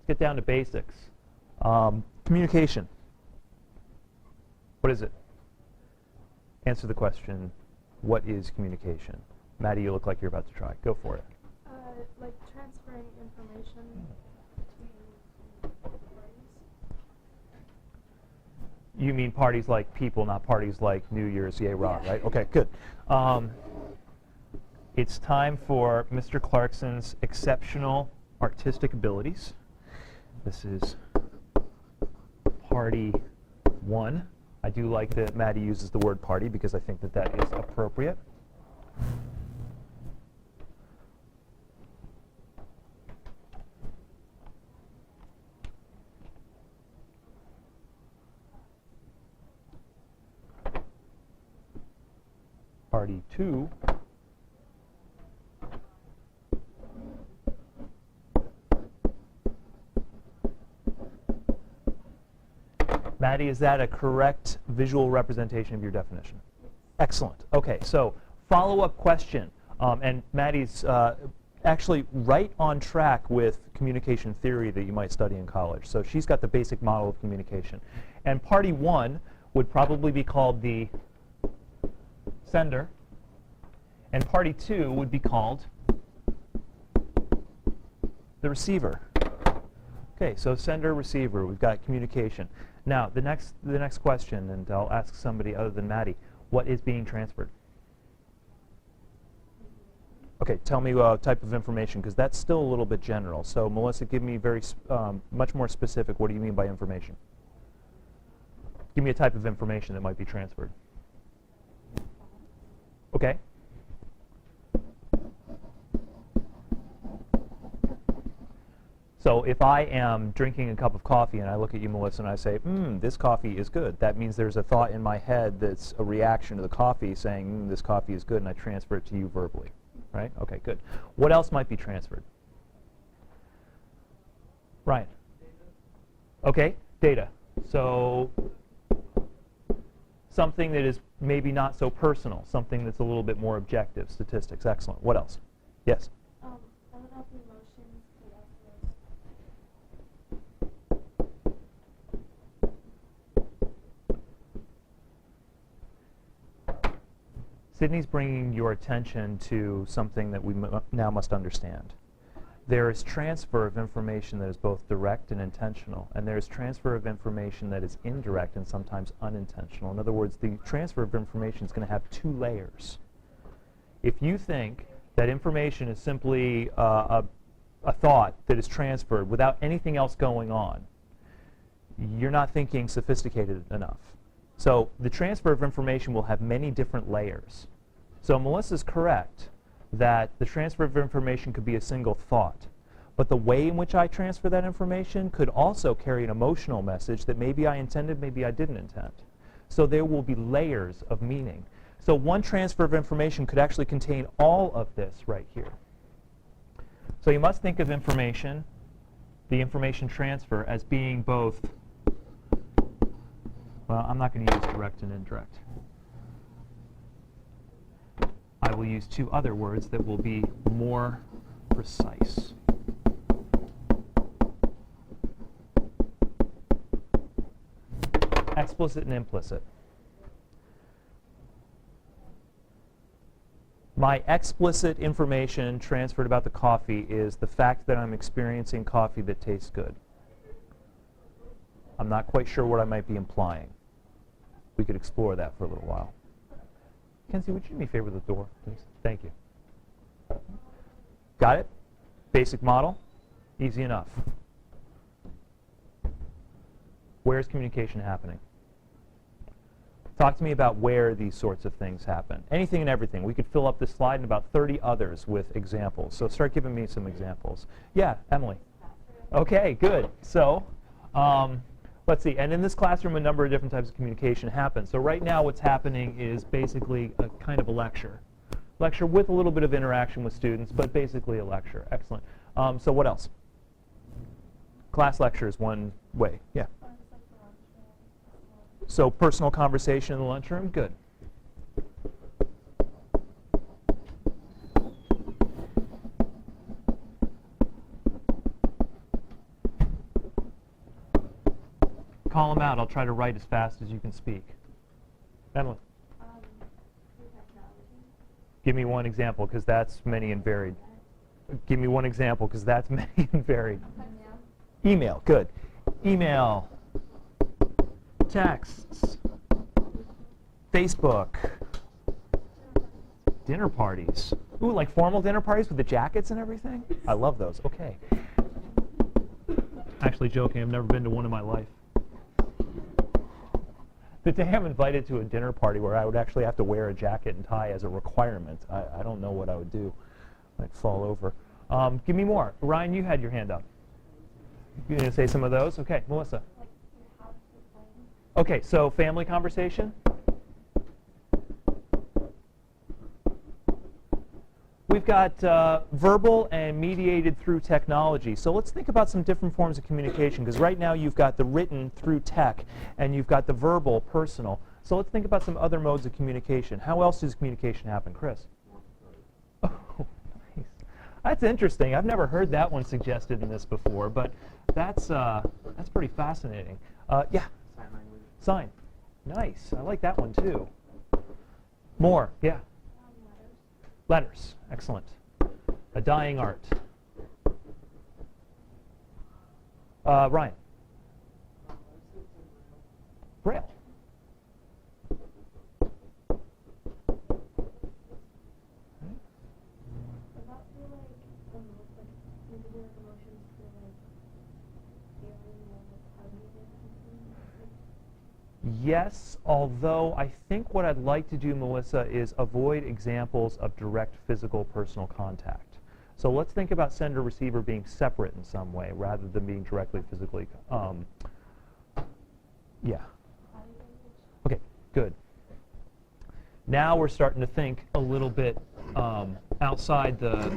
Let's get down to basics. Communication. What is it? Answer the question, what is communication? Maddie, you look like you're about to try. Go for it. Like transferring information between parties. You mean parties like people, not parties like New Year's, yay, rah, Yeah. right? Okay, good. It's time for Mr. Clarkson's exceptional artistic abilities. This is party 1. I do like that Maddie uses the word party because I think that that is appropriate. Party 2. Maddie, is that a correct visual representation of your definition? Excellent. Okay, so follow-up question. And Maddie's actually right on track with communication theory that you might study in college. So she's got the basic model of communication. And party 1 would probably be called the sender. And party 2 would be called the receiver. Okay, so sender, receiver, we've got communication. Now, the next question, and I'll ask somebody other than Maddie, what is being transferred? Okay, tell me type of information, because that's still a little bit general. So, Melissa, give me very much more specific. What do you mean by information? Give me a type of information that might be transferred. Okay. So if I am drinking a cup of coffee and I look at you, Melissa, and I say, this coffee is good, that means there's a thought in my head that's a reaction to the coffee saying, this coffee is good, and I transfer it to you verbally, right? Okay, good. What else might be transferred? Ryan? Okay, data. So something that is maybe not so personal, something that's a little bit more objective, statistics, excellent. What else? Yes? I don't know if emotions could also. Sydney's bringing your attention to something that we now must understand. There is transfer of information that is both direct and intentional, and there is transfer of information that is indirect and sometimes unintentional. In other words, the transfer of information is going to have 2 layers. If you think that information is simply a thought that is transferred without anything else going on, you're not thinking sophisticated enough. So the transfer of information will have many different layers. So Melissa's correct that the transfer of information could be a single thought. But the way in which I transfer that information could also carry an emotional message that maybe I intended, maybe I didn't intend. So there will be layers of meaning. So one transfer of information could actually contain all of this right here. So you must think of information, the information transfer, as being both, well, I'm not going to use direct and indirect. I will use 2 other words that will be more precise. Explicit and implicit. My explicit information transferred about the coffee is the fact that I'm experiencing coffee that tastes good. I'm not quite sure what I might be implying. We could explore that for a little while. Kenzie, would you do me a favor with the door, please? Thank you. Got it? Basic model? Easy enough. Where's communication happening? Talk to me about where these sorts of things happen. Anything and everything. We could fill up this slide and about 30 others with examples. So start giving me some examples. Yeah, Emily. Okay, good. So let's see. And in this classroom, a number of different types of communication happen. So right now what's happening is basically a kind of a lecture. Lecture with a little bit of interaction with students, but basically a lecture. Excellent. So what else? Class lecture is one way. Yeah. So personal conversation in the lunchroom, good. call them out. I'll try to write as fast as you can speak. Emily, Through technology. give me one example, because that's many and varied. Give me one example, because that's many and varied. Email. Email, good. Email, texts, Facebook, dinner parties. Ooh, like formal dinner parties with the jackets and everything? I love those. Okay. Actually joking, I've never been to one in my life. The day I'm invited to a dinner party where I would actually have to wear a jacket and tie as a requirement, I don't know what I would do. I'd fall over. Give me more. Ryan, you had your hand up. You going to say some of those? Okay, Melissa. Like you have to plan. Okay, so family conversation. We've got verbal and mediated through technology. So let's think about some different forms of communication, because right now you've got the written through tech, and you've got the verbal, personal. So let's think about some other modes of communication. How else does communication happen, Chris? Oh, nice. That's interesting. I've never heard that one suggested in this before, but that's pretty fascinating. Yeah. Sign language. Sign. Nice. I like that one too. More. Yeah. Letters. Letters. Excellent. A dying art. Ryan. Braille. Does that feel like maybe the emotions feel like feeling or like cognitive something? Yes, although I think what I'd like to do, Melissa, is avoid examples of direct physical personal contact. So let's think about sender-receiver being separate in some way rather than being directly physically. Yeah. Body language. Okay, good. Now we're starting to think a little bit outside the,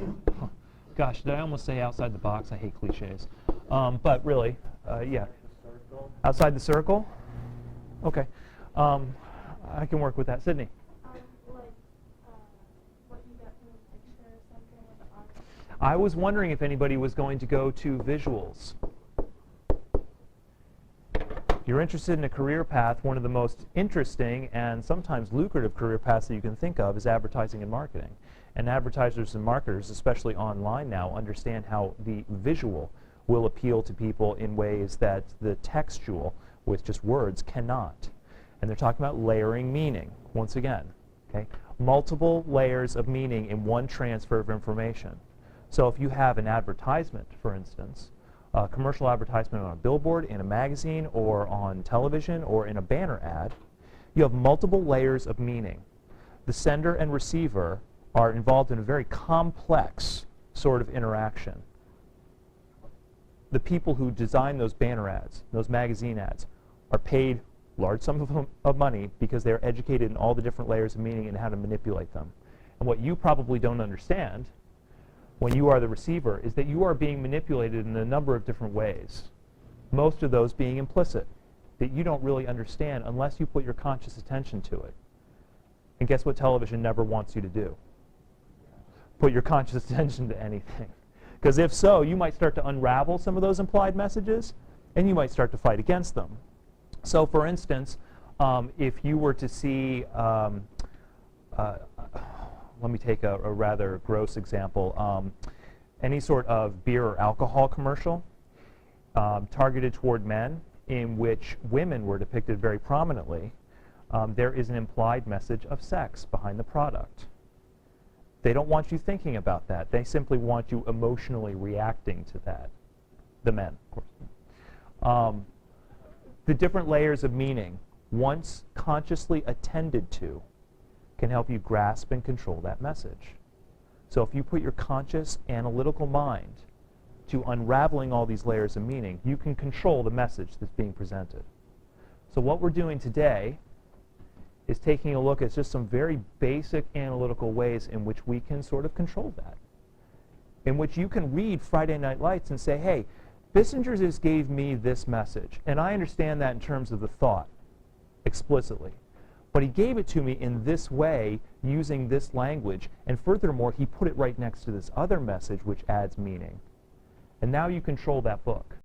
gosh, did I almost say outside the box? I hate cliches. But really, yeah. Circle. Outside the circle? Okay. I can work with that. Sydney? Like what you get from a picture or something like art. I was wondering if anybody was going to go to visuals. If you're interested in a career path, one of the most interesting and sometimes lucrative career paths that you can think of is advertising and marketing. And advertisers and marketers, especially online now, understand how the visual will appeal to people in ways that the textual, with just words, cannot. And they're talking about layering meaning, once again. Okay? Multiple layers of meaning in one transfer of information. So if you have an advertisement, for instance, a commercial advertisement on a billboard, in a magazine, or on television, or in a banner ad, you have multiple layers of meaning. The sender and receiver are involved in a very complex sort of interaction. The people who design those banner ads, those magazine ads, are paid large sums of money because they're educated in all the different layers of meaning and how to manipulate them. And what you probably don't understand when you are the receiver is that you are being manipulated in a number of different ways, most of those being implicit, that you don't really understand unless you put your conscious attention to it. And guess what television never wants you to do? Put your conscious attention to anything. Because if so, you might start to unravel some of those implied messages, and you might start to fight against them. So for instance, if you were to see, let me take a rather gross example, any sort of beer or alcohol commercial targeted toward men in which women were depicted very prominently, there is an implied message of sex behind the product. They don't want you thinking about that. They simply want you emotionally reacting to that. The men, of course. The different layers of meaning, once consciously attended to, can help you grasp and control that message. So if you put your conscious, analytical mind to unraveling all these layers of meaning, you can control the message that's being presented. So what we're doing today is taking a look at just some very basic analytical ways in which we can sort of control that. In which you can read Friday Night Lights and say, hey, Bissinger just gave me this message, and I understand that in terms of the thought, explicitly. But he gave it to me in this way, using this language, and furthermore, he put it right next to this other message which adds meaning. And now you control that book.